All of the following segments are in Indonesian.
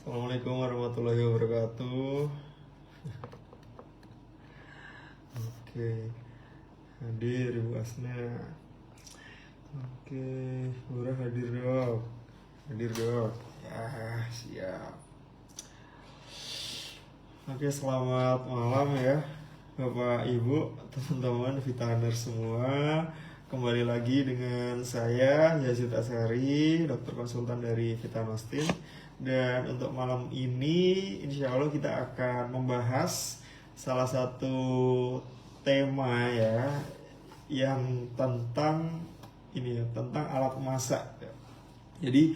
Assalamualaikum warahmatullahi wabarakatuh. Oke, hadir Ibu Asna. Oke, Lurah hadir dok. Hadir dok. Ya, siap. Oke, selamat malam ya Bapak Ibu, teman-teman Vitaner semua. Kembali lagi dengan saya Yazid Asyari, dokter konsultan dari Vitanostin. Dan untuk malam ini insya Allah kita akan membahas salah satu tema ya, yang tentang ini ya, tentang alat masak. Jadi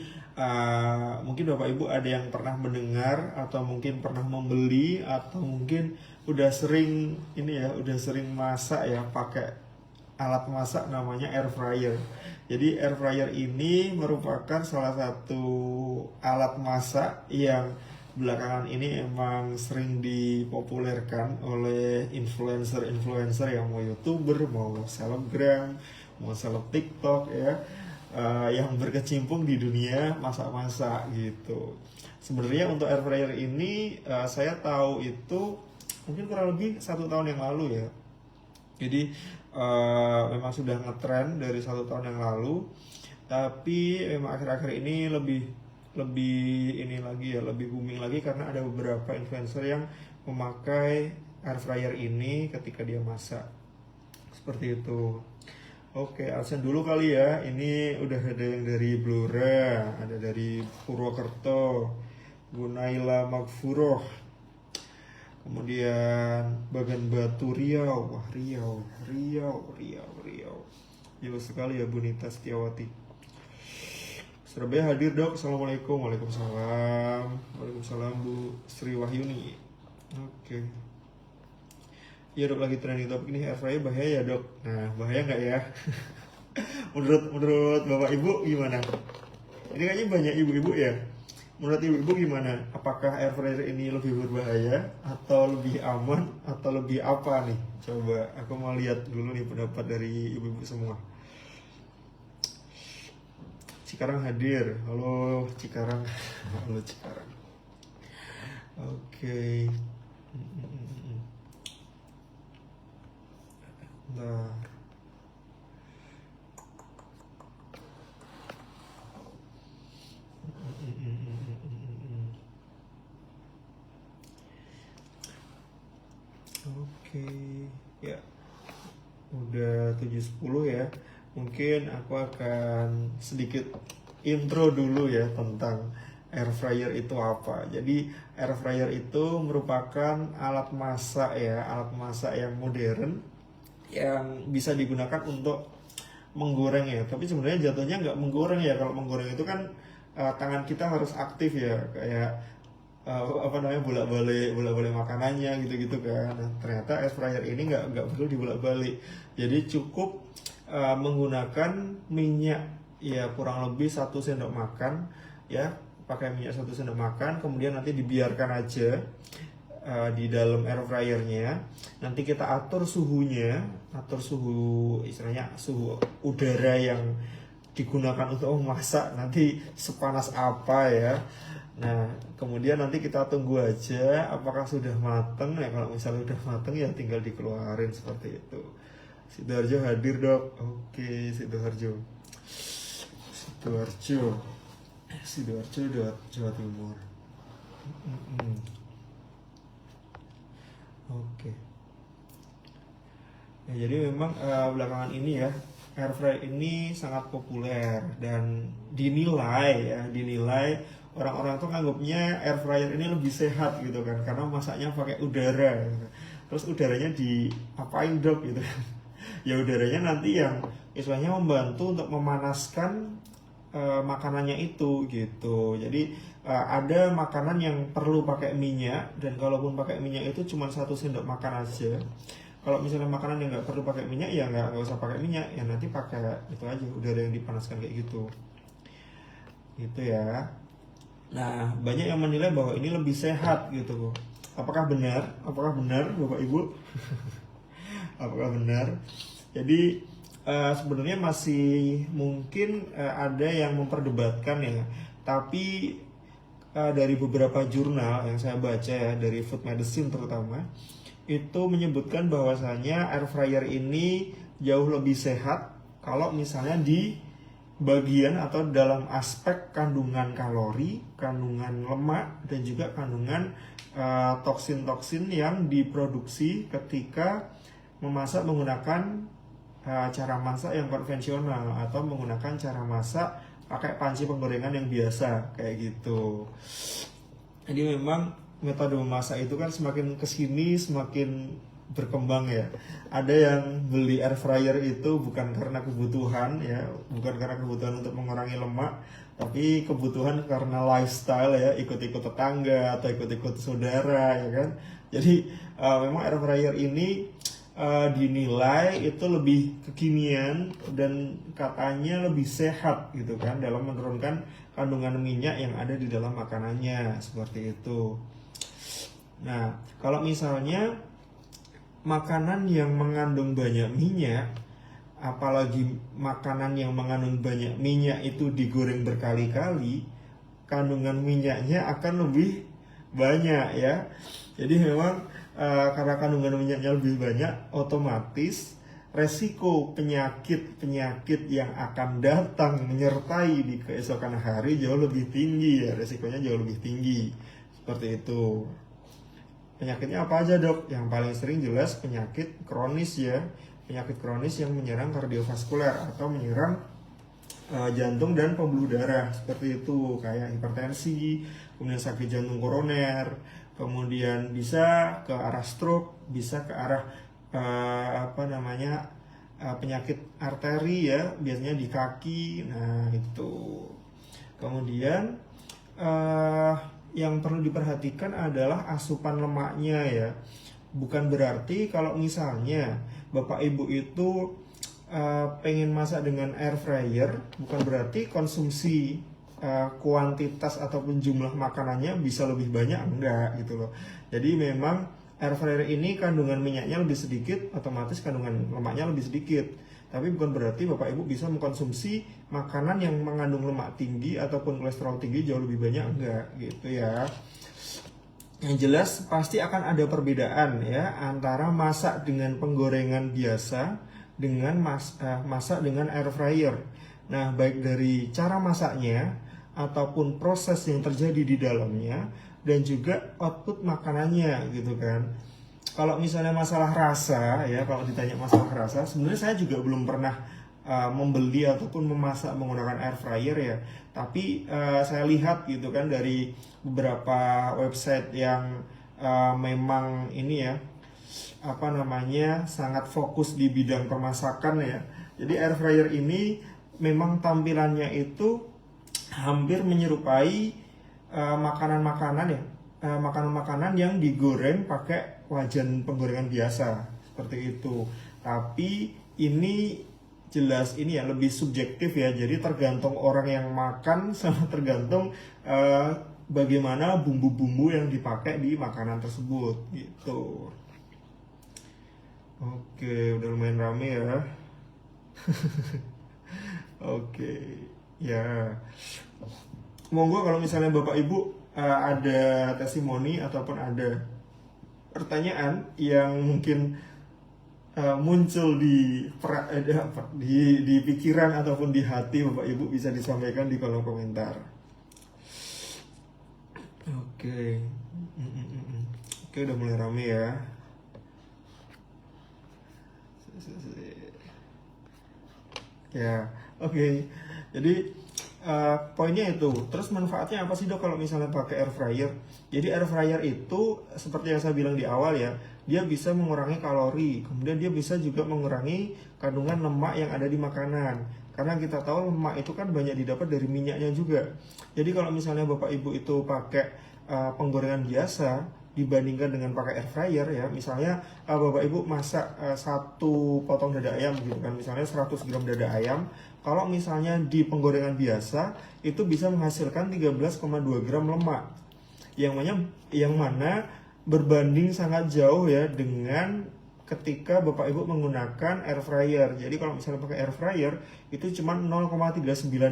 mungkin Bapak Ibu ada yang pernah mendengar atau mungkin pernah membeli atau mungkin udah sering ini ya, udah sering masak ya pakai alat masak namanya air fryer. Jadi air fryer ini merupakan salah satu alat masak yang belakangan ini emang sering dipopulerkan oleh influencer-influencer yang mau YouTuber, mau selebgram, mau seleb TikTok ya, yang berkecimpung di dunia masak-masak gitu. Sebenarnya untuk air fryer ini saya tahu itu mungkin kurang lebih 1 tahun yang lalu ya. Jadi memang sudah ngetrend dari 1 tahun yang lalu, tapi memang akhir-akhir ini lebih ini lagi ya, lebih booming lagi karena ada beberapa influencer yang memakai air fryer ini ketika dia masak seperti itu. Oke, absen dulu kali ya. Ini udah ada yang dari Blora, ada dari Purwokerto, Gunaila Magfuroh, kemudian Bagan Batu Riau. Wah, Riau. Jauh sekali ya, Bunita Setiawati. Surabaya hadir dok. Assalamualaikum. Waalaikumsalam. Waalaikumsalam Bu Sri Wahyuni. Oke. Iya dok, lagi trending topik ini, air fryer bahaya ya dok. Nah, bahaya nggak ya? menurut Bapak Ibu gimana? Ini kayaknya banyak ibu-ibu ya. Menurut ibu-ibu gimana? Apakah air fryer ini lebih berbahaya atau lebih aman atau lebih apa nih? Coba aku mau lihat dulu nih pendapat dari ibu-ibu semua. Cikarang hadir. Halo Cikarang. Halo Cikarang. Oke. Nah, oke ya, udah 7.10 ya. Mungkin aku akan sedikit intro dulu ya tentang air fryer itu apa. Jadi air fryer itu merupakan alat masak ya, alat masak yang modern yang bisa digunakan untuk menggoreng ya. Tapi sebenarnya jatuhnya nggak menggoreng ya. Kalau menggoreng itu kan tangan kita harus aktif ya, kayak apa namanya, bolak-balik makanannya gitu-gitu kan. Nah, ternyata air fryer ini nggak perlu dibolak-balik. Jadi cukup menggunakan minyak ya, kurang lebih 1 sendok makan ya, pakai minyak 1 sendok makan, kemudian nanti dibiarkan aja di dalam air fryernya. Nanti kita atur suhunya, atur suhu, istilahnya suhu udara yang digunakan untuk memasak nanti sepanas apa ya. Nah, kemudian nanti kita tunggu aja apakah sudah mateng ya. Kalau misalnya sudah mateng ya tinggal dikeluarin seperti itu. Sidoarjo hadir dok. Oke, Sidoarjo. Sidoarjo Jawa Timur. Oke. Ya, jadi memang belakangan ini ya, air fryer ini sangat populer dan dinilai orang-orang tuh nganggapnya air fryer ini lebih sehat gitu kan, karena masaknya pakai udara gitu. Terus udaranya diapain dok gitu kan? Ya udaranya nanti yang istilahnya membantu untuk memanaskan makanannya itu gitu. Jadi ada makanan yang perlu pakai minyak, dan kalaupun pakai minyak itu cuma 1 sendok makan aja. Kalau misalnya makanan yang nggak perlu pakai minyak ya nggak usah pakai minyak ya, nanti pakai itu aja, udara yang dipanaskan kayak gitu ya. Nah, banyak yang menilai bahwa ini lebih sehat gitu. Apakah benar Bapak Ibu? Apakah benar? Jadi sebenarnya masih mungkin ada yang memperdebatkan ya, tapi dari beberapa jurnal yang saya baca ya, dari food medicine terutama, itu menyebutkan bahwasanya air fryer ini jauh lebih sehat kalau misalnya di bagian atau dalam aspek kandungan kalori, kandungan lemak, dan juga kandungan toksin-toksin yang diproduksi ketika memasak menggunakan cara masak yang konvensional atau menggunakan cara masak pakai panci penggorengan yang biasa kayak gitu. Jadi memang metode memasak itu kan semakin kesini semakin berkembang ya. Ada yang beli air fryer itu bukan karena kebutuhan ya, bukan karena kebutuhan untuk mengurangi lemak, tapi kebutuhan karena lifestyle ya, ikut-ikut tetangga atau ikut-ikut saudara ya kan. Jadi memang air fryer ini dinilai itu lebih kekinian dan katanya lebih sehat gitu kan dalam menurunkan kandungan minyak yang ada di dalam makanannya seperti itu. Nah, kalau misalnya makanan yang mengandung banyak minyak, apalagi makanan yang mengandung banyak minyak itu digoreng berkali-kali, kandungan minyaknya akan lebih banyak ya. Jadi memang karena kandungan minyaknya lebih banyak, otomatis resiko penyakit-penyakit yang akan datang menyertai di keesokan hari jauh lebih tinggi ya, resikonya jauh lebih tinggi. Seperti itu. Penyakitnya apa aja dok? Yang paling sering jelas penyakit kronis ya, penyakit kronis yang menyerang kardiovaskuler atau menyerang jantung dan pembuluh darah seperti itu, kayak hipertensi, kemudian sakit jantung koroner, kemudian bisa ke arah stroke, bisa ke arah penyakit arteri ya, biasanya di kaki. Nah itu. Kemudian yang perlu diperhatikan adalah asupan lemaknya ya. Bukan berarti kalau misalnya Bapak Ibu itu pengen masak dengan air fryer, bukan berarti konsumsi kuantitas ataupun jumlah makanannya bisa lebih banyak, enggak gitu loh. Jadi memang air fryer ini kandungan minyaknya lebih sedikit, otomatis kandungan lemaknya lebih sedikit. Tapi bukan berarti Bapak Ibu bisa mengkonsumsi makanan yang mengandung lemak tinggi ataupun kolesterol tinggi jauh lebih banyak, enggak gitu ya. Yang jelas pasti akan ada perbedaan ya antara masak dengan penggorengan biasa dengan masak dengan air fryer. Nah, baik dari cara masaknya ataupun proses yang terjadi di dalamnya dan juga output makanannya gitu kan. Kalau misalnya masalah rasa ya, kalau ditanya masalah rasa, sebenarnya saya juga belum pernah membeli ataupun memasak menggunakan air fryer ya. Tapi saya lihat gitu kan dari beberapa website yang memang ini ya sangat fokus di bidang permasakan ya. Jadi air fryer ini memang tampilannya itu hampir menyerupai makanan-makanan ya, makanan-makanan yang digoreng pakai wajan penggorengan biasa seperti itu. Tapi ini jelas ini ya lebih subjektif ya. Jadi tergantung orang yang makan sama tergantung bagaimana bumbu-bumbu yang dipakai di makanan tersebut gitu. Oke, udah lumayan rame ya. Oke, ya. Monggo kalau misalnya Bapak Ibu ada testimoni ataupun ada pertanyaan yang mungkin muncul di pikiran ataupun di hati Bapak Ibu, bisa disampaikan di kolom komentar. Oke. Oke, udah mulai rame ya. Ya, oke. Jadi poinnya itu. Terus manfaatnya apa sih dok kalau misalnya pakai air fryer? Jadi air fryer itu seperti yang saya bilang di awal ya, dia bisa mengurangi kalori, kemudian dia bisa juga mengurangi kandungan lemak yang ada di makanan. Karena kita tahu lemak itu kan banyak didapat dari minyaknya juga. Jadi kalau misalnya Bapak Ibu itu pakai penggorengan biasa dibandingkan dengan pakai air fryer ya, misalnya Bapak Ibu masak satu potong dada ayam gitu kan, misalnya 100 gram dada ayam, kalau misalnya di penggorengan biasa itu bisa menghasilkan 13,2 gram lemak, yang mana berbanding sangat jauh ya dengan ketika Bapak Ibu menggunakan air fryer. Jadi kalau misalnya pakai air fryer itu cuma 0,39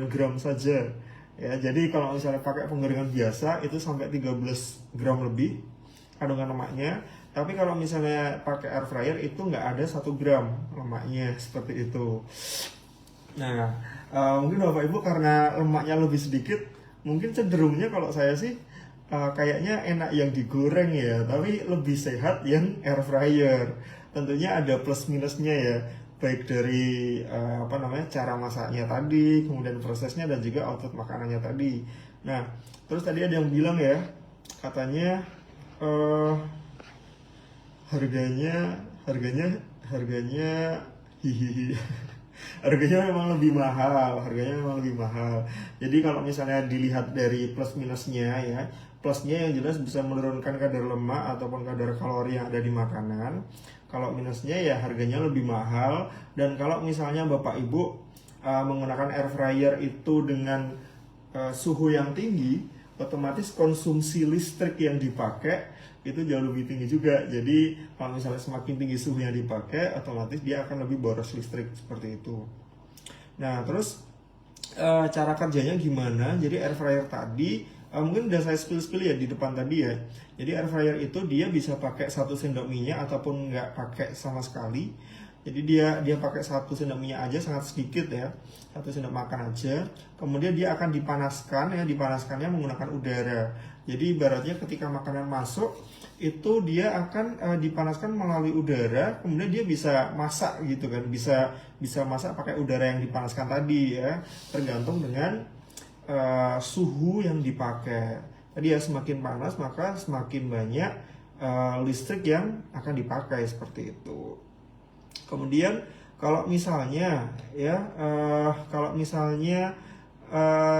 gram saja. Ya, jadi kalau misalnya pakai penggorengan biasa itu sampai 13 gram lebih kandungan lemaknya. Tapi kalau misalnya pakai air fryer itu nggak ada 1 gram lemaknya seperti itu. Nah, mungkin Bapak Ibu karena lemaknya lebih sedikit, mungkin cenderungnya kalau saya sih kayaknya enak yang digoreng ya, tapi lebih sehat yang air fryer. Tentunya ada plus minusnya ya, baik dari apa namanya cara masaknya tadi, kemudian prosesnya dan juga output makanannya tadi. Nah, terus tadi ada yang bilang ya, katanya eh, harganya harganya harganya hihihi harganya memang lebih mahal, jadi kalau misalnya dilihat dari plus minusnya ya, plusnya yang jelas bisa menurunkan kadar lemak ataupun kadar kalori yang ada di makanan. Kalau minusnya ya harganya lebih mahal. Dan kalau misalnya Bapak Ibu menggunakan air fryer itu dengan suhu yang tinggi, otomatis konsumsi listrik yang dipakai itu jauh lebih tinggi juga. Jadi kalau misalnya semakin tinggi suhu yang dipakai, otomatis dia akan lebih boros listrik seperti itu. Nah, terus cara kerjanya gimana? Jadi air fryer tadi mungkin udah saya spill ya di depan tadi ya. Jadi air fryer itu dia bisa pakai 1 sendok minyak ataupun nggak pakai sama sekali. Jadi dia pakai 1 sendok minyak aja, sangat sedikit ya, 1 sendok makan aja. Kemudian dia akan dipanaskan ya, dipanaskannya menggunakan udara. Jadi ibaratnya ketika makanan masuk itu dia akan dipanaskan melalui udara, kemudian dia bisa masak gitu kan, bisa masak pakai udara yang dipanaskan tadi ya, tergantung dengan suhu yang dipakai. Tadi ya semakin panas maka semakin banyak listrik yang akan dipakai seperti itu. Kemudian kalau misalnya ya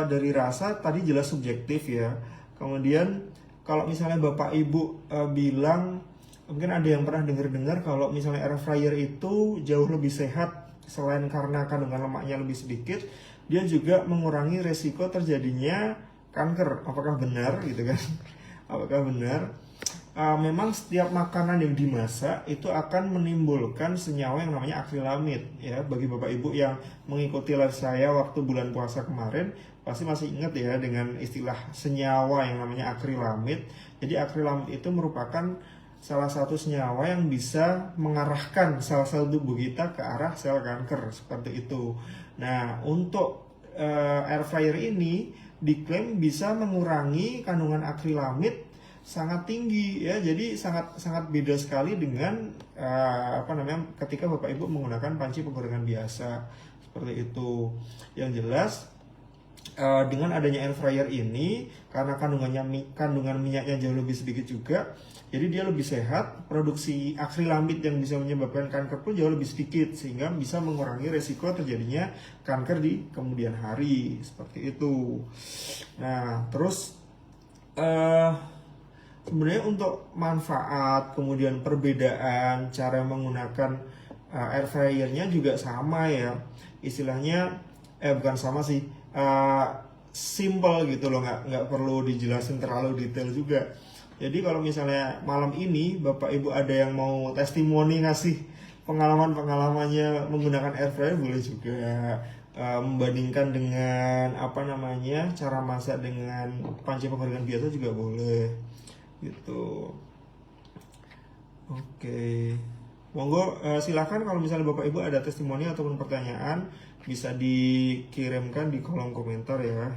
dari rasa tadi jelas subjektif ya. Kemudian kalau misalnya Bapak Ibu bilang, mungkin ada yang pernah dengar kalau misalnya air fryer itu jauh lebih sehat, selain karena kandungan lemaknya lebih sedikit, dia juga mengurangi resiko terjadinya kanker. Apakah benar gitu kan? Apakah benar? Memang setiap makanan yang dimasak itu akan menimbulkan senyawa yang namanya akrilamid ya. Bagi Bapak Ibu yang mengikuti live saya waktu bulan puasa kemarin pasti masih ingat ya dengan istilah senyawa yang namanya akrilamid. Jadi akrilamid itu merupakan salah satu senyawa yang bisa mengarahkan sel-sel tubuh kita ke arah sel kanker seperti itu. Nah, untuk air fryer ini diklaim bisa mengurangi kandungan akrilamid sangat tinggi ya, jadi sangat beda sekali dengan ketika Bapak Ibu menggunakan panci penggorengan biasa seperti itu. Yang jelas dengan adanya air fryer ini, karena kandungan minyaknya jauh lebih sedikit juga, jadi dia lebih sehat. Produksi akrilamid yang bisa menyebabkan kanker pun jauh lebih sedikit, sehingga bisa mengurangi resiko terjadinya kanker di kemudian hari seperti itu. Nah, terus sebenarnya untuk manfaat, kemudian perbedaan cara menggunakan air fryernya juga sama ya. Istilahnya bukan sama sih, simple gitu loh, nggak perlu dijelasin terlalu detail juga. Jadi kalau misalnya malam ini Bapak Ibu ada yang mau testimoni, ngasih pengalamannya menggunakan air fryer, boleh juga. Membandingkan dengan cara masak dengan panci penggorengan biasa juga boleh gitu. Oke, monggo silakan kalau misalnya Bapak Ibu ada testimoni ataupun pertanyaan bisa dikirimkan di kolom komentar ya.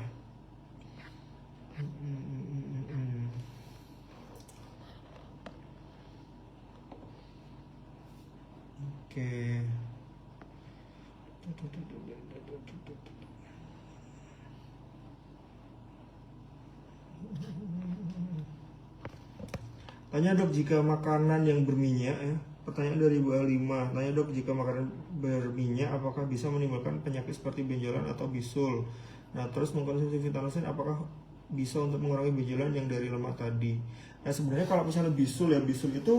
Oke. Tanya dok, jika makanan yang berminyak ya. Pertanyaan dari Bu Alima. Tanya dok, jika makanan berminyak apakah bisa menimbulkan penyakit seperti benjolan atau bisul? Nah, terus mengkonsumsi vitamin apakah bisa untuk mengurangi benjolan yang dari lemak tadi? Nah, sebenarnya kalau misalnya bisul itu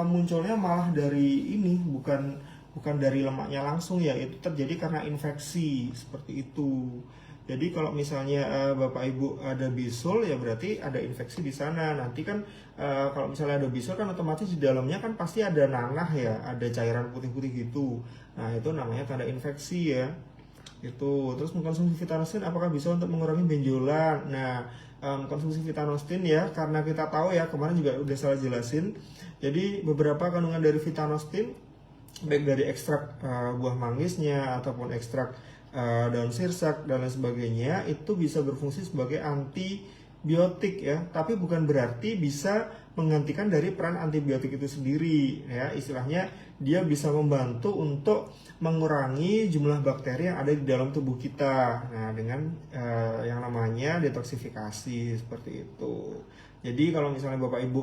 munculnya malah dari ini, bukan dari lemaknya langsung ya. Itu terjadi karena infeksi seperti itu. Jadi kalau misalnya Bapak Ibu ada bisul ya berarti ada infeksi di sana. Nanti kan kalau misalnya ada bisul kan otomatis di dalamnya kan pasti ada nanah ya, ada cairan putih-putih gitu. Nah, itu namanya tanda infeksi ya. Itu. Terus mengkonsumsi Vitanostin apakah bisa untuk mengurangi benjolan? Nah, konsumsi Vitanostin ya, karena kita tahu ya, kemarin juga udah salah jelasin. Jadi beberapa kandungan dari Vitanostin, baik dari ekstrak buah manggisnya ataupun ekstrak daun sirsak dan lain sebagainya, itu bisa berfungsi sebagai antibiotik ya, tapi bukan berarti bisa menggantikan dari peran antibiotik itu sendiri ya. Istilahnya dia bisa membantu untuk mengurangi jumlah bakteri yang ada di dalam tubuh kita. Nah, dengan yang namanya detoksifikasi seperti itu. Jadi kalau misalnya Bapak Ibu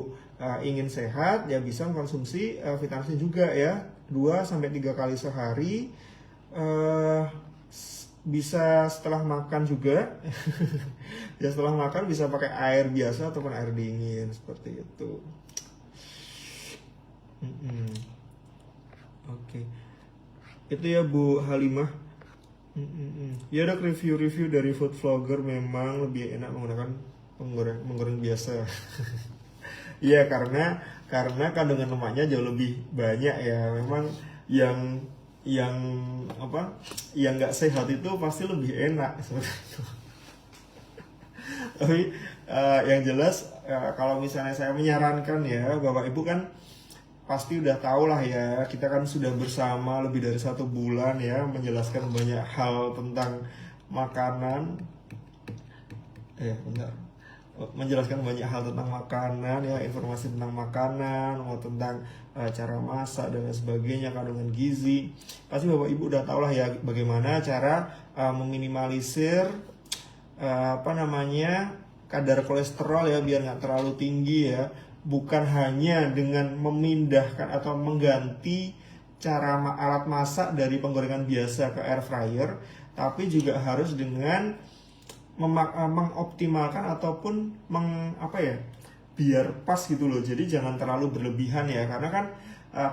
ingin sehat, ya bisa mengkonsumsi vitamin juga ya, 2-3 kali sehari. Bisa setelah makan juga. Ya setelah makan bisa pakai air biasa ataupun air dingin seperti itu. Oke. Itu ya Bu Halimah. Ya ada review-review dari food vlogger memang lebih enak menggunakan menggoreng biasa. Iya, karena kandungan lemaknya jauh lebih banyak ya. Memang yang apa, yang nggak sehat itu pasti lebih enak seperti itu. Tapi yang jelas kalau misalnya saya menyarankan ya, Bapak Ibu kan pasti udah tahu lah ya, kita kan sudah bersama lebih dari 1 bulan ya, menjelaskan banyak hal tentang makanan. Menjelaskan banyak hal tentang makanan ya, informasi tentang makanan, tentang cara masak dan lain sebagainya, kandungan gizi. Pasti Bapak Ibu udah tahu lah ya bagaimana cara meminimalisir kadar kolesterol ya, biar nggak terlalu tinggi ya. Bukan hanya dengan memindahkan atau mengganti cara alat masak dari penggorengan biasa ke air fryer, tapi juga harus dengan mengoptimalkan ataupun biar pas gitu loh. Jadi jangan terlalu berlebihan ya, karena kan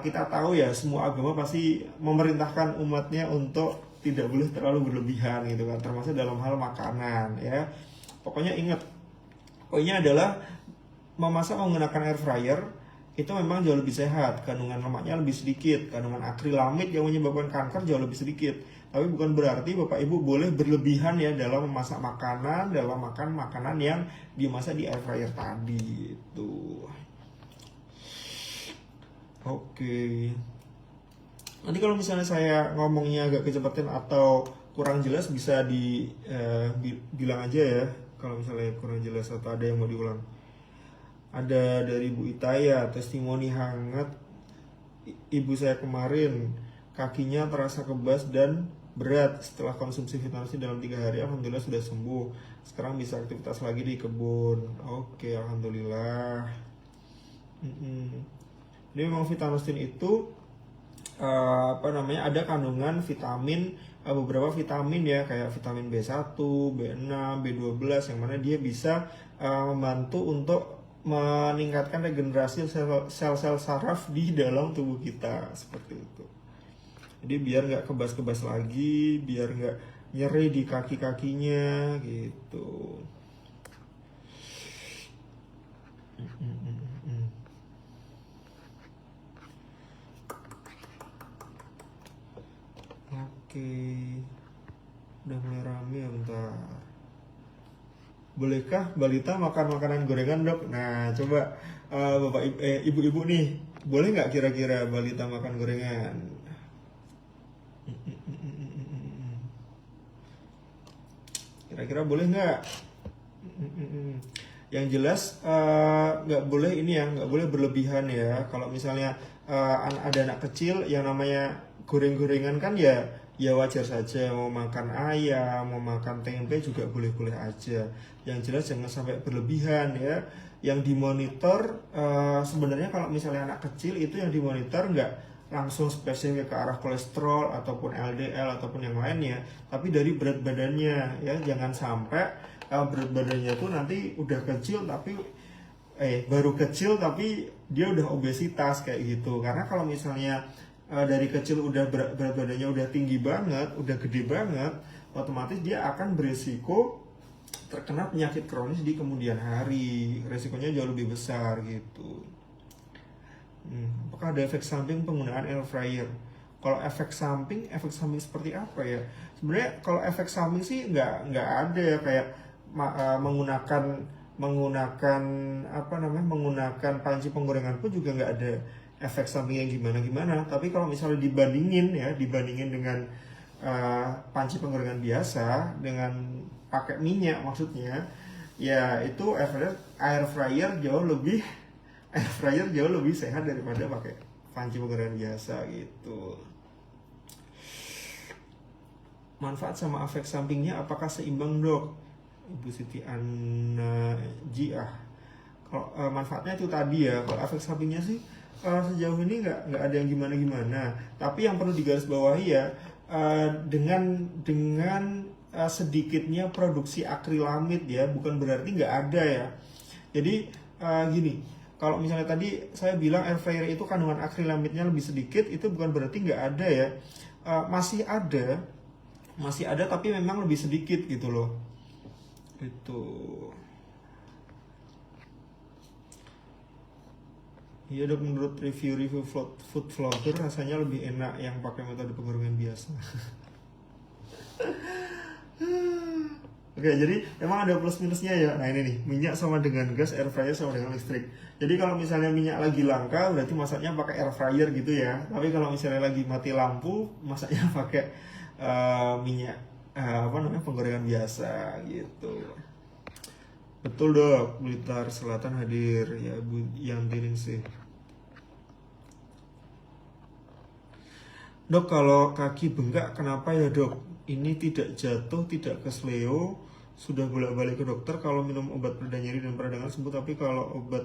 kita tahu ya, semua agama pasti memerintahkan umatnya untuk tidak boleh terlalu berlebihan gitu kan, termasuk dalam hal makanan ya. Pokoknya ingat, poinnya adalah memasak menggunakan air fryer itu memang jauh lebih sehat, kandungan lemaknya lebih sedikit, kandungan akrilamid yang menyebabkan kanker jauh lebih sedikit. Tapi bukan berarti Bapak Ibu boleh berlebihan ya dalam memasak makanan, dalam makan makanan yang dimasak di air fryer tadi itu. Oke. Nanti kalau misalnya saya ngomongnya agak kecepatan atau kurang jelas, bisa bilang aja ya kalau misalnya kurang jelas atau ada yang mau diulang. Ada dari Bu Itaya, testimoni hangat ibu saya kemarin, kakinya terasa kebas dan berat setelah konsumsi vitamin C dalam 3 hari. Alhamdulillah sudah sembuh, sekarang bisa aktivitas lagi di kebun. Oke, alhamdulillah. Ini memang vitamin itu ada kandungan vitamin, beberapa vitamin ya, kayak vitamin B1, B6, B12, yang mana dia bisa membantu untuk meningkatkan regenerasi sel-sel saraf di dalam tubuh kita seperti itu. Jadi biar nggak kebas-kebas lagi, biar nggak nyeri di kaki-kakinya gitu. Oke, udah mulai rame ya, bentar. Bolehkah balita makan makanan gorengan, Dok? Nah, coba ibu-ibu nih, boleh nggak kira-kira balita makan gorengan? Kira-kira boleh nggak? Yang jelas nggak boleh ini ya, nggak boleh berlebihan ya. Kalau misalnya ada anak kecil yang namanya goreng-gorengan kan ya wajar saja, mau makan ayam, mau makan tempe juga boleh-boleh aja. Yang jelas jangan sampai berlebihan ya. Yang dimonitor sebenarnya kalau misalnya anak kecil itu yang dimonitor nggak langsung spesifik ke arah kolesterol ataupun LDL ataupun yang lainnya, tapi dari berat badannya ya. Jangan sampai berat badannya tuh nanti udah kecil tapi baru kecil tapi dia udah obesitas kayak gitu. Karena kalau misalnya dari kecil udah berat badannya udah tinggi banget, udah gede banget, otomatis dia akan berisiko terkena penyakit kronis di kemudian hari. Resikonya jauh lebih besar gitu. Apakah ada efek samping penggunaan air fryer? Kalau efek samping seperti apa ya? Sebenarnya kalau efek samping sih nggak ada ya, kayak menggunakan apa namanya, menggunakan panci penggorengan pun juga nggak ada efek samping yang gimana-gimana. Tapi kalau misalnya dibandingin dengan panci penggorengan biasa dengan pakai minyak maksudnya, ya itu air fryer jauh lebih sehat daripada pakai panci penggorengan biasa gitu. Manfaat sama efek sampingnya apakah seimbang, Dok? Ibu Siti Anna Jiah. Kalau manfaatnya itu tadi ya. Kalau efek sampingnya sih sejauh ini nggak ada yang gimana-gimana. Tapi yang perlu digarisbawahi ya, dengan sedikitnya produksi akrilamid ya, bukan berarti nggak ada ya. Jadi gini, kalau misalnya tadi saya bilang air fryer itu kandungan akrilamidnya lebih sedikit, itu bukan berarti nggak ada ya. Masih ada tapi memang lebih sedikit gitu loh. Itu. Iya Dok, menurut review food vlogger rasanya lebih enak yang pakai metode penggorengan biasa. Oke, jadi emang ada plus minusnya ya. Nah ini nih, minyak sama dengan gas, air fryer sama dengan listrik. Jadi kalau misalnya minyak lagi langka, berarti masaknya pakai air fryer gitu ya. Tapi kalau misalnya lagi mati lampu, masaknya pakai minyak penggorengan biasa gitu. Betul Dok, Blitar Selatan hadir ya Bu Yanti sih. Dok, kalau kaki bengkak kenapa ya Dok? Ini tidak jatuh, tidak kesleo, sudah bolak-balik ke dokter kalau minum obat pereda nyeri dan peradangan sembuh, tapi kalau obat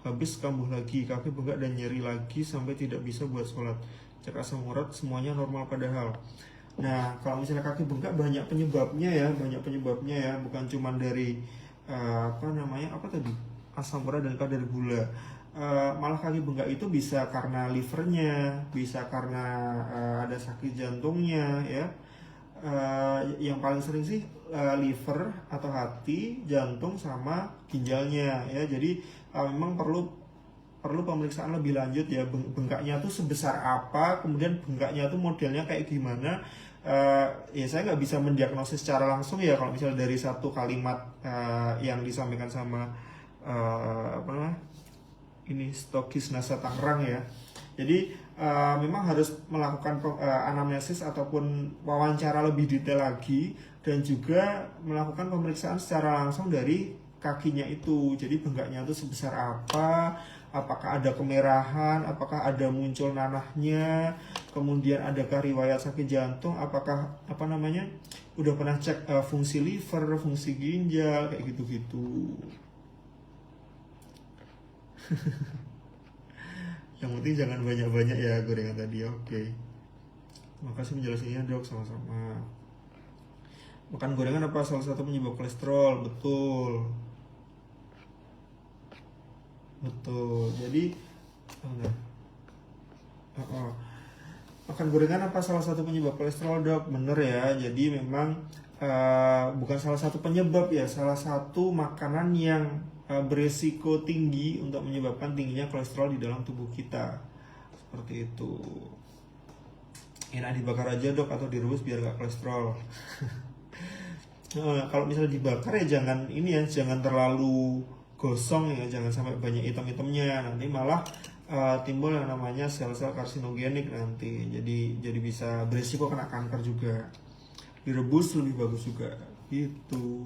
habis kambuh lagi, kaki bengkak dan nyeri lagi sampai tidak bisa buat sholat. Cek asam urat semuanya normal padahal. Nah, kalau misalnya kaki bengkak banyak penyebabnya ya, bukan cuma dari asam urat dan kadar gula. Malah kaki bengkak itu bisa karena livernya, bisa karena ada sakit jantungnya ya. Yang paling sering sih liver atau hati, jantung sama ginjalnya ya. Jadi memang perlu pemeriksaan lebih lanjut ya, bengkaknya tuh sebesar apa, kemudian bengkaknya tuh modelnya kayak gimana. Ya saya nggak bisa mendiagnosis secara langsung ya kalau misalnya dari satu kalimat yang disampaikan sama ini Stokis Nasa Tangerang ya. Jadi memang harus melakukan anamnesis ataupun wawancara lebih detail lagi, dan juga melakukan pemeriksaan secara langsung dari kakinya itu. Jadi bengkaknya itu sebesar apa, apakah ada kemerahan, apakah ada muncul nanahnya, kemudian adakah riwayat sakit jantung, apakah udah pernah cek fungsi liver, fungsi ginjal, kayak gitu-gitu. Yang penting jangan banyak-banyak ya gorengan tadi. Oke. Makasih penjelasannya Dok, sama-sama. Makan gorengan apa salah satu penyebab kolesterol? Betul. Jadi makan gorengan apa salah satu penyebab kolesterol Dok? Bener ya. Jadi memang bukan salah satu penyebab ya, salah satu makanan yang beresiko tinggi untuk menyebabkan tingginya kolesterol di dalam tubuh kita. Seperti itu. Enak dibakar aja Dok atau direbus biar gak kolesterol. Kalau misalnya dibakar ya jangan terlalu gosong ya, jangan sampai banyak hitam-hitamnya, nanti malah timbul yang namanya sel-sel karsinogenik nanti, jadi bisa berisiko kena kanker juga. Direbus lebih bagus juga gitu.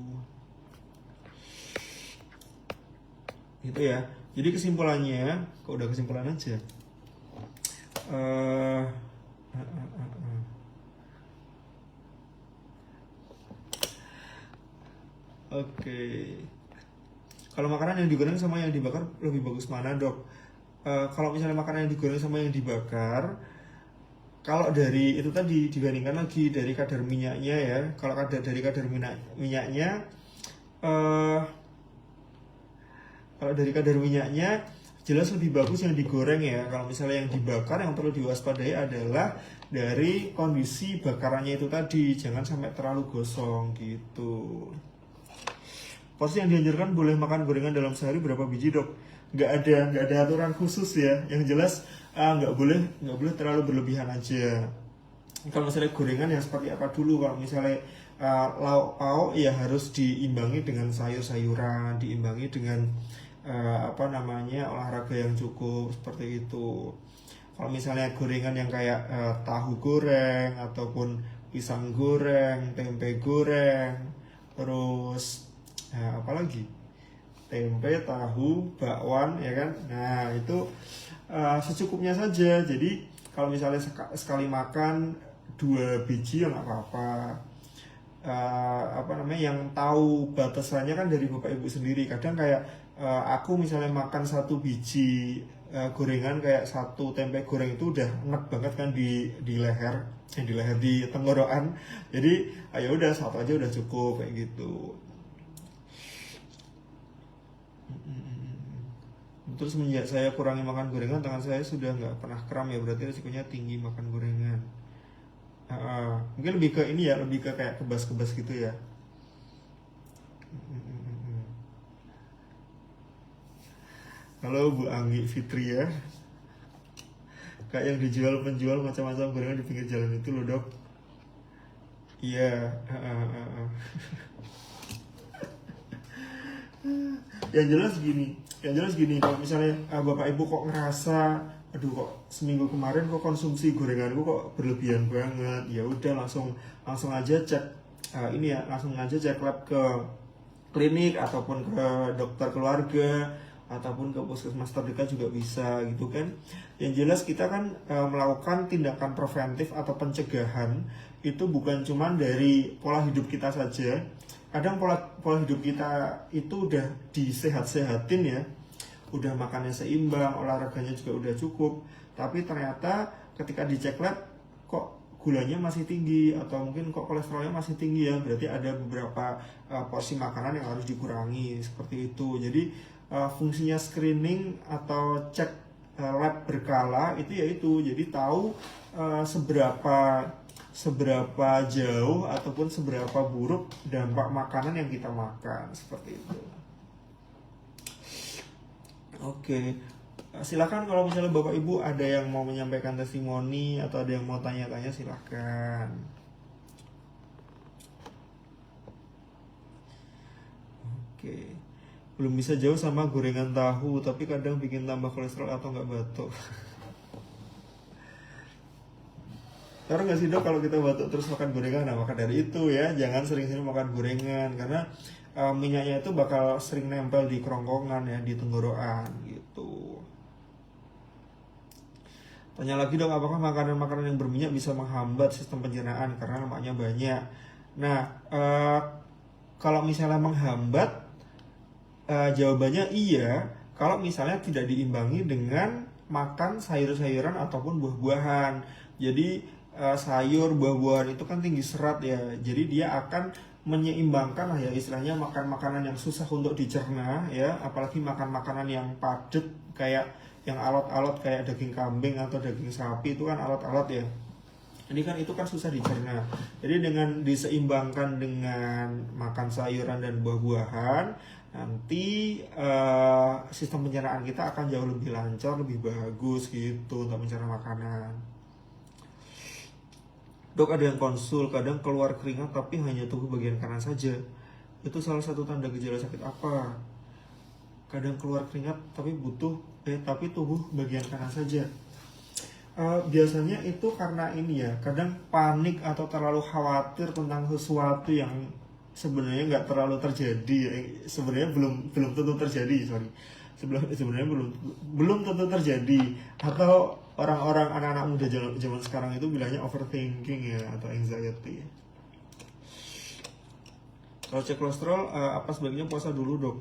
Itu ya. Jadi kesimpulannya, kok udah kesimpulan aja. Oke. Kalau makanan yang digoreng sama yang dibakar lebih bagus mana Dok? Kalau misalnya makanan yang digoreng sama yang dibakar, kalau dari itu tadi dibandingkan lagi dari kadar minyaknya ya. Kalau dari kadar minyaknya, kalau dari kadar minyaknya jelas lebih bagus yang digoreng ya. Kalau misalnya yang dibakar, yang perlu diwaspadai adalah dari kondisi bakarannya itu tadi, jangan sampai terlalu gosong gitu. Porsi yang dianjurkan boleh makan gorengan dalam sehari berapa biji Dok? nggak ada aturan khusus ya. Yang jelas nggak boleh terlalu berlebihan aja. Kalau misalnya gorengan yang seperti apa dulu, kalau misalnya lauk pauk ya harus diimbangi dengan sayur-sayuran, diimbangi dengan olahraga yang cukup seperti itu. Kalau misalnya gorengan yang kayak tahu goreng ataupun pisang goreng, tempe goreng, terus apalagi tempe, tahu, bakwan ya kan. Nah itu secukupnya saja. Jadi kalau misalnya sekali makan 2 biji ya nggak apa-apa. Yang tahu batasannya kan dari bapak ibu sendiri. Kadang kayak aku misalnya makan 1 biji gorengan, kayak 1 tempe goreng itu udah enak banget kan di leher, di tenggorokan. Jadi ya udah 1 aja udah cukup kayak gitu. Terus semenjak saya kurangi makan gorengan, tangan saya sudah nggak pernah kram ya, berarti resikonya tinggi makan gorengan. Mungkin lebih ke ini ya, lebih ke kayak kebas-kebas gitu ya. Halo Bu Anggi Fitri ya. Kayak yang dijual penjual macam-macam gorengan di pinggir jalan itu loh dok. Iya. Yang jelas gini, kalau misalnya bapak ibu kok ngerasa, aduh kok seminggu kemarin kok konsumsi gorenganku kok berlebihan banget, ya udah langsung aja cek langsung aja cek lab ke klinik ataupun ke dokter keluarga ataupun ke puskesmas terdekat juga bisa gitu kan. Yang jelas kita kan melakukan tindakan preventif atau pencegahan itu bukan cuma dari pola hidup kita saja. Kadang pola hidup kita itu udah disehat-sehatin ya, udah makannya seimbang, olahraganya juga udah cukup, tapi ternyata ketika dicek lab kok gulanya masih tinggi atau mungkin kok kolesterolnya masih tinggi ya, berarti ada beberapa porsi makanan yang harus dikurangi seperti itu. Jadi fungsinya screening atau cek lab berkala itu yaitu jadi tahu seberapa jauh ataupun seberapa buruk dampak makanan yang kita makan seperti itu. Oke, silakan kalau misalnya Bapak Ibu ada yang mau menyampaikan testimoni atau ada yang mau tanya-tanya silakan. Oke, belum bisa jauh sama gorengan tahu, tapi kadang bikin tambah kolesterol atau nggak batuk. Tahu nggak sih dok, kalau kita batuk terus makan gorengan, nah maka dari itu ya jangan sering-sering makan gorengan karena minyaknya itu bakal sering nempel di kerongkongan ya, di tenggorokan gitu. Tanya lagi dok, apakah makanan-makanan yang berminyak bisa menghambat sistem pencernaan karena lemaknya banyak? Nah, kalau misalnya menghambat, jawabannya iya. Kalau misalnya tidak diimbangi dengan makan sayur-sayuran ataupun buah-buahan. Jadi sayur, buah-buahan itu kan tinggi serat ya. Jadi dia akan menyeimbangkan lah ya, istilahnya makan makanan yang susah untuk dicerna ya, apalagi makan makanan yang padat kayak yang alot-alot kayak daging kambing atau daging sapi itu kan alot-alot ya. Ini kan itu kan susah dicerna. Jadi dengan diseimbangkan dengan makan sayuran dan buah-buahan, nanti sistem pencernaan kita akan jauh lebih lancar, lebih bagus gitu untuk mencerna makanan. Dok, ada yang konsul kadang keluar keringat tapi hanya tubuh bagian kanan saja. Itu salah satu tanda gejala sakit apa? Kadang keluar keringat tapi tubuh bagian kanan saja. Biasanya itu karena ini ya, kadang panik atau terlalu khawatir tentang sesuatu yang sebenarnya nggak terlalu terjadi. Sebenarnya belum tentu terjadi, sebenarnya belum tentu terjadi. Atau orang-orang anak-anak muda zaman sekarang itu bilangnya overthinking ya, atau anxiety. Kalau cek kolesterol, apa sebaiknya puasa dulu dok?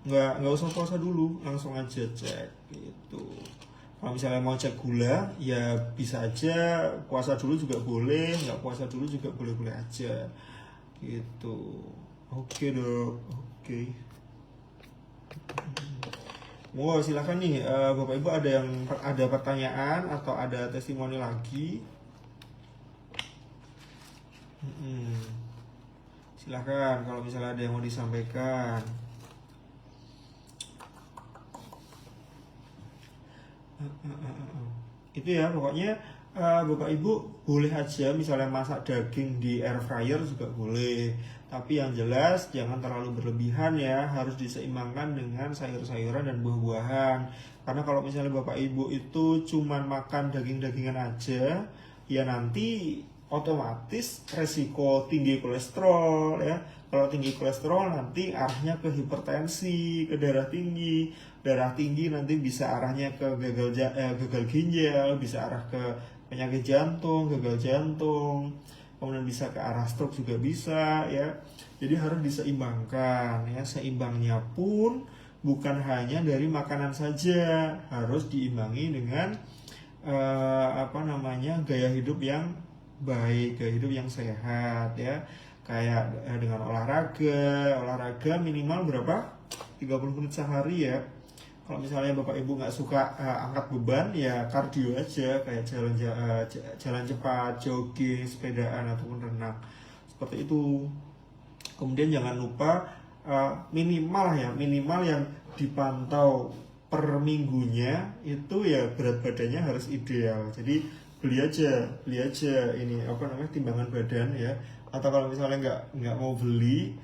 Nggak usah puasa dulu, langsung aja cek gitu. Kalau misalnya mau cek gula, ya bisa aja puasa dulu juga boleh, nggak puasa dulu juga boleh-boleh aja gitu. Oke dok, oke. Wow, silakan nih Bapak Ibu, ada pertanyaan atau ada testimoni lagi? Silakan kalau misalnya ada yang mau disampaikan. Itu ya pokoknya Bapak Ibu boleh aja misalnya masak daging di air fryer juga boleh, tapi yang jelas jangan terlalu berlebihan ya, harus diseimbangkan dengan sayur-sayuran dan buah-buahan. Karena kalau misalnya Bapak Ibu itu cuman makan daging-dagingan aja, ya nanti otomatis resiko tinggi kolesterol ya. Kalau tinggi kolesterol nanti arahnya ke hipertensi, ke darah tinggi nanti bisa arahnya ke gagal ginjal, bisa arah ke penyakit jantung, gagal jantung, kemudian bisa ke arah stroke juga bisa ya. Jadi harus diseimbangkan ya. Seimbangnya pun bukan hanya dari makanan saja, harus diimbangi dengan gaya hidup yang baik, gaya hidup yang sehat ya. Kayak dengan olahraga minimal berapa? 30 menit sehari ya. Kalau misalnya Bapak Ibu nggak suka angkat beban, ya kardio aja, kayak jalan cepat, jogging, sepedaan ataupun renang, seperti itu. Kemudian jangan lupa minimal yang dipantau per minggunya itu ya berat badannya harus ideal. Jadi beli aja ini timbangan badan ya. Atau kalau misalnya nggak mau beli,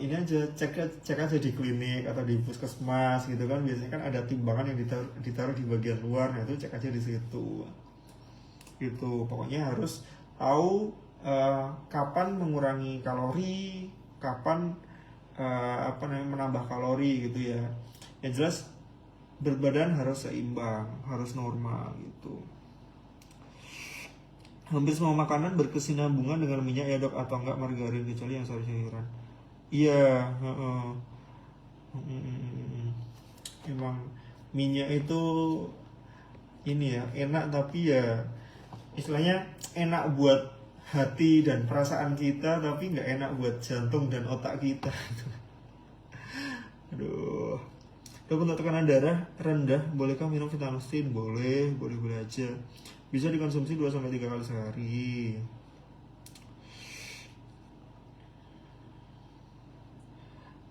ini aja cek aja di klinik atau di puskesmas gitu kan, biasanya kan ada timbangan yang ditaruh di bagian luar, nah itu cek aja di situ gitu. Pokoknya harus tahu kapan mengurangi kalori, kapan menambah kalori gitu ya. Yang jelas berat badan harus seimbang, harus normal gitu. Hampir semua makanan berkesinambungan dengan minyak ya dok, atau enggak margarin kecuali yang sayur-sayuran. Iya, emang minyak itu ini ya enak, tapi ya istilahnya enak buat hati dan perasaan kita, tapi nggak enak buat jantung dan otak kita. Aduh. Dok, untuk tekanan darah rendah, bolehkah minum Vitanostin? Boleh aja. Bisa dikonsumsi 2-3 kali sehari.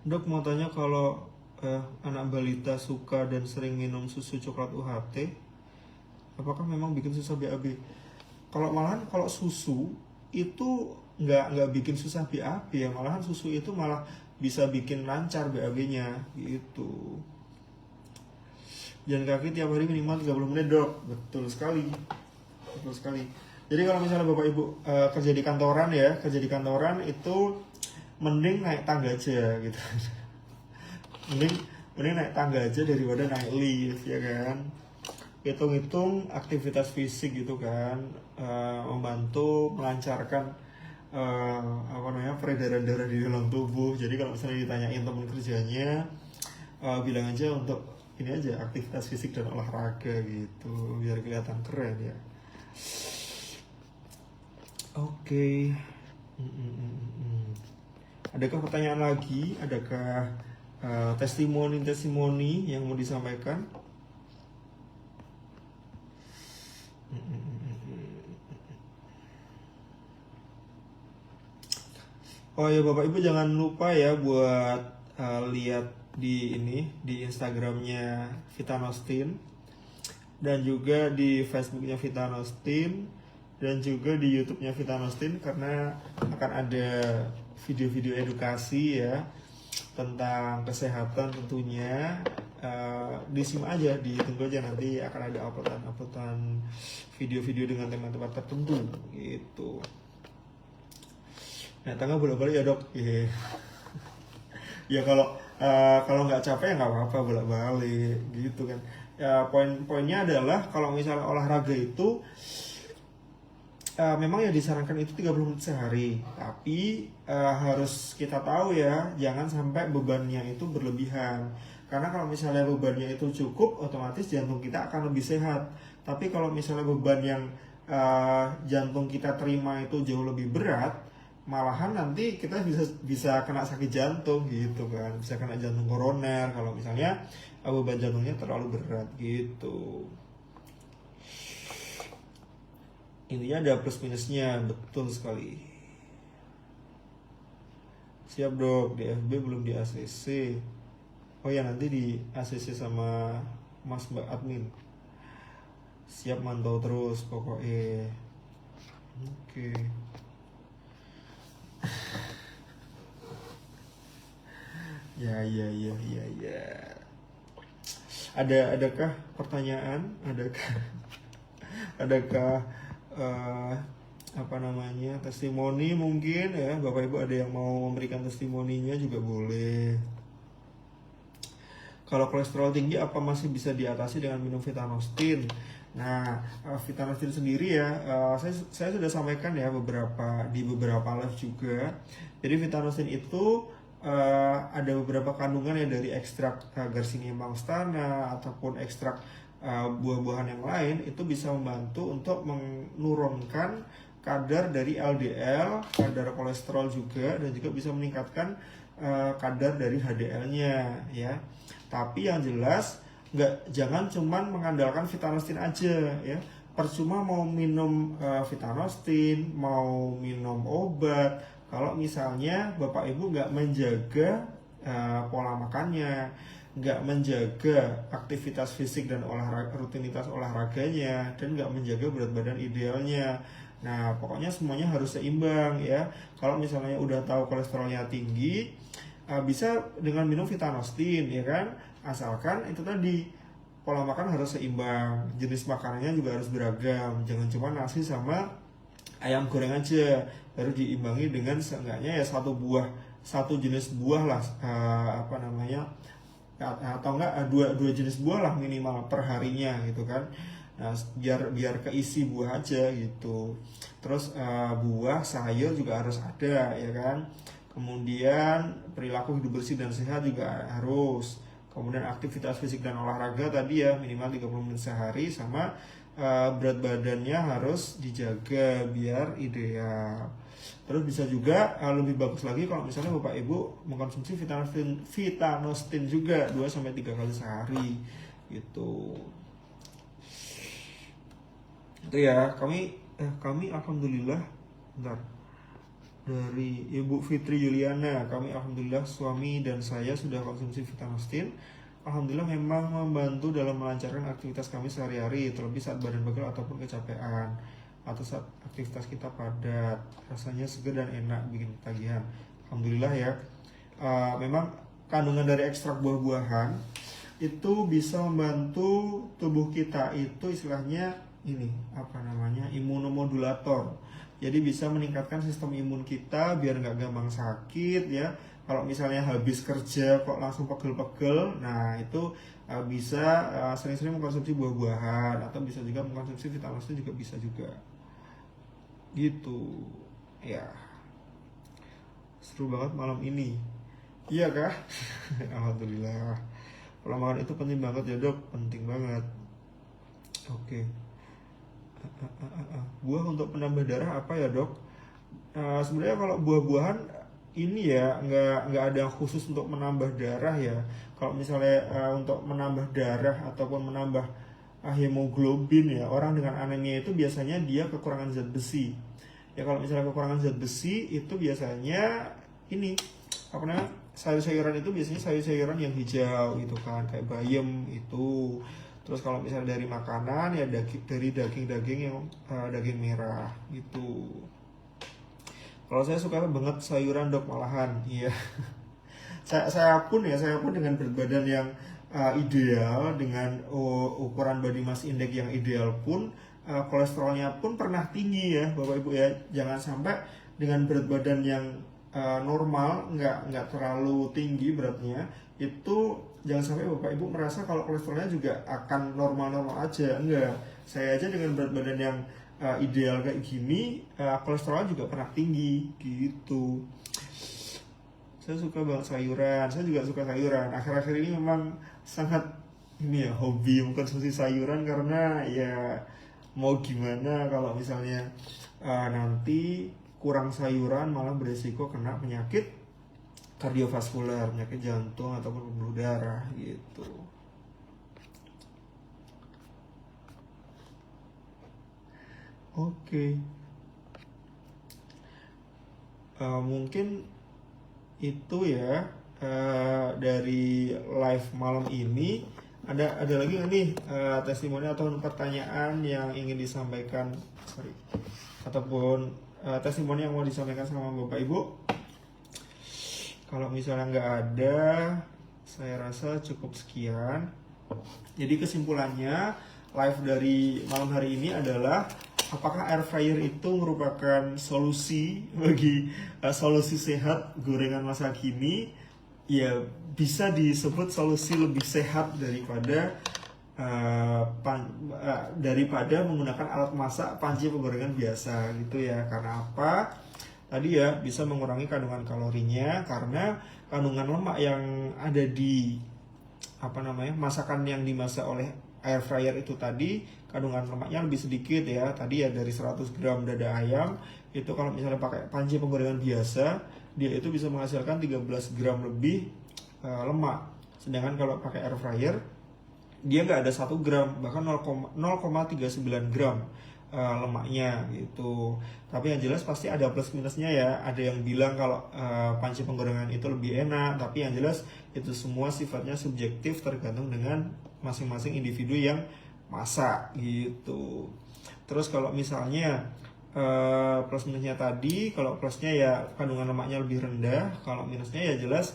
Dok, mau tanya, kalau anak balita suka dan sering minum susu coklat UHT, apakah memang bikin susah BAB? Kalau susu itu nggak bikin susah BAB ya, malahan susu itu malah bisa bikin lancar BAB-nya gitu. Jalan kaki tiap hari minimal 30 menit dok. Betul sekali. Jadi kalau misalnya Bapak Ibu kerja di kantoran itu mending naik tangga aja gitu. mending naik tangga aja daripada naik lift ya kan. Hitung-hitung aktivitas fisik gitu kan, membantu melancarkan peredaran darah di dalam tubuh. Jadi kalau misalnya ditanyain teman kerjanya, bilang aja untuk ini aja, aktivitas fisik dan olahraga gitu, biar kelihatan keren ya. Oke. Adakah pertanyaan lagi? Adakah testimoni yang mau disampaikan? Oh ya Bapak Ibu, jangan lupa ya buat lihat di Instagramnya Vitanostin, dan juga di Facebooknya Vitanostin, dan juga di YouTube-nya Vitanostin, karena akan ada video-video edukasi ya tentang kesehatan tentunya. Disimak aja, ditunggu aja, nanti akan ada uploadan video-video dengan tema-tema tertentu gitu. Nah, tangga bolak-balik ya dok. Ya kalau nggak capek ya nggak apa-apa bolak-balik gitu kan. Ya, poinnya adalah kalau misalnya olahraga itu memang ya disarankan itu 30 menit sehari, tapi harus kita tahu ya, jangan sampai bebannya itu berlebihan. Karena kalau misalnya bebannya itu cukup, otomatis jantung kita akan lebih sehat. Tapi kalau misalnya beban yang jantung kita terima itu jauh lebih berat, malahan nanti kita bisa kena sakit jantung gitu kan, bisa kena jantung koroner kalau misalnya beban jantungnya terlalu berat gitu. Intinya ada plus minusnya, betul sekali. Siap dok, di FB belum di ACC. Oh ya, nanti di ACC sama Mas Mbak admin. Siap mantau terus pokoknya. Oke. Ya. Adakah pertanyaan? Adakah eh, apa namanya, testimoni mungkin ya, Bapak Ibu ada yang mau memberikan testimoninya juga boleh. Kalau kolesterol tinggi apa masih bisa diatasi dengan minum Vitanostin? Nah, Vitanostin sendiri ya, saya sudah sampaikan ya di beberapa live juga. Jadi Vitanostin itu ada beberapa kandungan ya dari ekstrak Garcinia mangostana ataupun ekstrak buah-buahan yang lain, itu bisa membantu untuk menurunkan kadar dari LDL, kadar kolesterol juga, dan juga bisa meningkatkan kadar dari HDL-nya ya. Tapi yang jelas jangan cuman mengandalkan Vitanostin aja ya. Percuma mau minum Vitanostin, mau minum obat, kalau misalnya Bapak Ibu nggak menjaga pola makannya, nggak menjaga aktivitas fisik dan rutinitas olahraganya, dan nggak menjaga berat badan idealnya. Nah, pokoknya semuanya harus seimbang ya. Kalau misalnya udah tahu kolesterolnya tinggi, bisa dengan minum Vitanostin ya kan, asalkan itu tadi pola makan harus seimbang, jenis makanannya juga harus beragam, jangan cuma nasi sama ayam goreng aja, baru diimbangi dengan seenggaknya ya satu jenis buah lah, atau enggak dua jenis buah lah minimal per harinya gitu kan. Nah, biar keisi buah aja gitu. Terus buah, sayur juga harus ada ya kan. Kemudian perilaku hidup bersih dan sehat juga harus. Kemudian aktivitas fisik dan olahraga tadi ya minimal 30 menit sehari, sama berat badannya harus dijaga biar ideal. Terus bisa juga lebih bagus lagi kalau misalnya Bapak Ibu mengkonsumsi Vitanostin juga 2-3 kali sehari gitu. Itu ya, kami alhamdulillah, dari Ibu Fitri Juliana, kami alhamdulillah suami dan saya sudah konsumsi Vitanostin. Alhamdulillah memang membantu dalam melancarkan aktivitas kami sehari-hari, terlebih saat badan pegel ataupun kecapean, atau saat aktivitas kita padat. Rasanya segar dan enak, bikin ketagihan. Alhamdulillah ya. Memang kandungan dari ekstrak buah-buahan itu bisa membantu tubuh kita itu istilahnya imunomodulator. Jadi bisa meningkatkan sistem imun kita biar nggak gampang sakit ya. Kalau misalnya habis kerja kok langsung pegel-pegel, nah itu bisa sering-sering mengkonsumsi buah-buahan, atau bisa juga mengkonsumsi Vitanostin juga bisa juga. Gitu. Ya. Seru banget malam ini. Iya kah? Alhamdulillah. Pola makan itu penting banget ya dok, penting banget. Oke. Buah untuk penambah darah apa ya dok? Sebenarnya kalau buah-buahan ini ya nggak ada khusus untuk menambah darah ya. Kalau misalnya untuk menambah darah ataupun menambah hemoglobin ya, orang dengan anemia itu biasanya dia kekurangan zat besi. Ya kalau misalnya kekurangan zat besi itu biasanya ini sayur-sayuran itu biasanya sayur-sayuran yang hijau gitu kan, kayak bayam itu. Terus kalau misalnya dari makanan ya dari daging-daging yang daging merah gitu. Kalau saya suka banget sayuran dok malahan, iya. saya pun dengan berat badan yang ideal, dengan ukuran body mass index yang ideal pun, kolesterolnya pun pernah tinggi ya Bapak Ibu ya. Jangan sampai dengan berat badan yang normal, nggak terlalu tinggi beratnya, itu jangan sampai Bapak Ibu merasa kalau kolesterolnya juga akan normal-normal aja. Enggak, saya aja dengan berat badan yang ideal kayak gini, kolesterolnya juga pernah tinggi gitu. Saya suka banget sayuran, saya juga suka sayuran. Akhir-akhir ini memang sangat hobi mengkonsumsi sayuran, karena ya mau gimana kalau misalnya nanti kurang sayuran malah beresiko kena penyakit kardiovaskular, penyakit jantung ataupun pembuluh darah gitu. Oke. Mungkin itu ya dari live malam ini. ada lagi nggak nih testimoni atau pertanyaan yang ingin disampaikan, ataupun testimoni yang mau disampaikan sama Bapak Ibu? Kalau misalnya nggak ada, saya rasa cukup sekian. Jadi kesimpulannya, live dari malam hari ini adalah apakah air fryer itu merupakan solusi bagi solusi sehat gorengan masa kini? Ya, bisa disebut solusi lebih sehat daripada daripada menggunakan alat masak panci penggorengan biasa gitu ya. Karena apa? Tadi ya, bisa mengurangi kandungan kalorinya karena kandungan lemak yang ada di masakan yang dimasak oleh air fryer itu tadi, kandungan lemaknya lebih sedikit ya. Tadi ya dari 100 gram dada ayam itu kalau misalnya pakai panci penggorengan biasa, dia itu bisa menghasilkan 13 gram lebih lemak. Sedangkan kalau pakai air fryer, dia nggak ada 1 gram, bahkan 0,39 gram lemaknya gitu. Tapi yang jelas pasti ada plus minusnya ya. Ada yang bilang kalau panci penggorengan itu lebih enak, tapi yang jelas itu semua sifatnya subjektif, tergantung dengan masing-masing individu yang masak gitu. Terus kalau misalnya plus minusnya tadi, kalau plusnya ya kandungan lemaknya lebih rendah, kalau minusnya ya jelas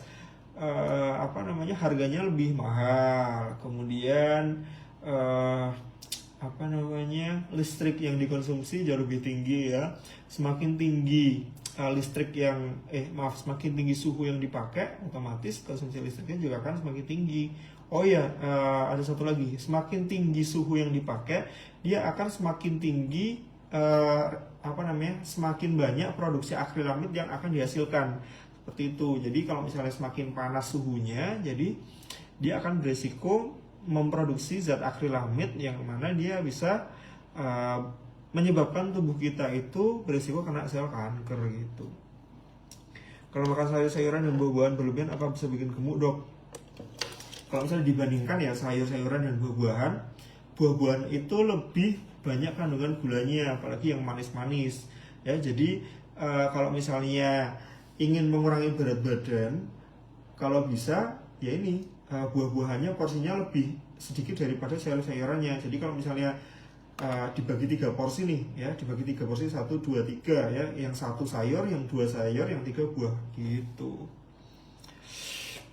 harganya lebih mahal. Kemudian listrik yang dikonsumsi jauh lebih tinggi ya. Semakin tinggi semakin tinggi suhu yang dipakai, otomatis konsumsi listriknya juga akan semakin tinggi. Oh ya, ada satu lagi, semakin tinggi suhu yang dipakai, dia akan semakin tinggi semakin banyak produksi akrilamid yang akan dihasilkan. Seperti itu. Jadi kalau misalnya semakin panas suhunya, jadi dia akan beresiko memproduksi zat akrilamid yang mana dia bisa menyebabkan tubuh kita itu beresiko kena sel kanker gitu. Kalau makan sayur-sayuran dan buah-buahan berlebihan apa bisa bikin gemuk, Dok? Kalau misalnya dibandingkan ya sayur-sayuran dan buah-buahan itu lebih banyak kandungan gulanya, apalagi yang manis-manis ya. Jadi kalau misalnya ingin mengurangi berat badan, kalau bisa ya ini buah-buahannya porsinya lebih sedikit daripada sayur-sayurannya. Jadi kalau misalnya dibagi 3 porsi nih ya, dibagi 3 porsi 1, 2, 3 ya, yang 1 sayur, yang 2 sayur, yang 3 buah gitu.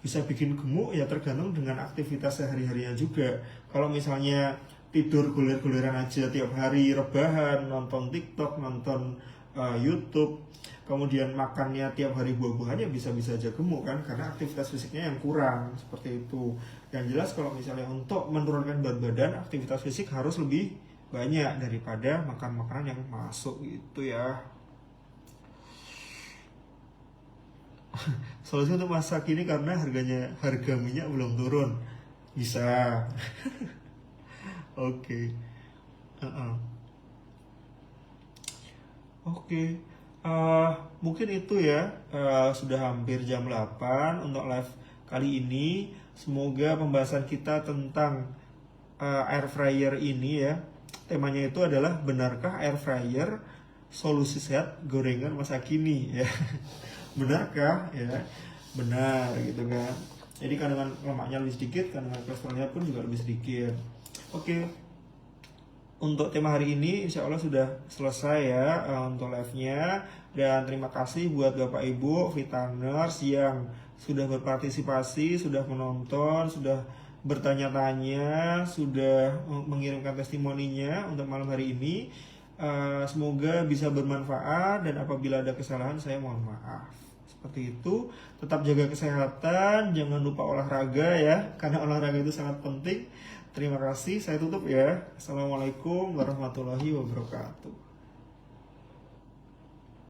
Bisa bikin gemuk ya tergantung dengan aktivitas sehari-harinya juga. Kalau misalnya tidur gulir-guliran aja tiap hari, rebahan, nonton TikTok, nonton YouTube, kemudian makannya tiap hari buah-buahan, ya bisa-bisa aja gemuk kan, karena aktivitas fisiknya yang kurang seperti itu. Yang jelas kalau misalnya untuk menurunkan berat badan, aktivitas fisik harus lebih banyak daripada makan makanan yang masuk gitu ya. Solusi untuk masa kini karena harga minyak belum turun, bisa. Oke. Mungkin itu ya. Sudah hampir jam 8 untuk live kali ini. Semoga pembahasan kita tentang air fryer ini ya, temanya itu adalah benarkah air fryer solusi sehat gorengan masa kini ya. Benarkah ya? Benar gitu kan. Jadi kandungan lemaknya lebih sedikit, kandungan kolesterolnya pun juga lebih sedikit. Oke. Untuk tema hari ini insya Allah sudah selesai ya untuk live-nya. Dan terima kasih buat Bapak Ibu Vitaners yang sudah berpartisipasi, sudah menonton, sudah bertanya-tanya, sudah mengirimkan testimoninya untuk malam hari ini. Semoga bisa bermanfaat, dan apabila ada kesalahan saya mohon maaf. Seperti itu, tetap jaga kesehatan, jangan lupa olahraga ya, karena olahraga itu sangat penting. Terima kasih, saya tutup ya. Assalamualaikum warahmatullahi wabarakatuh.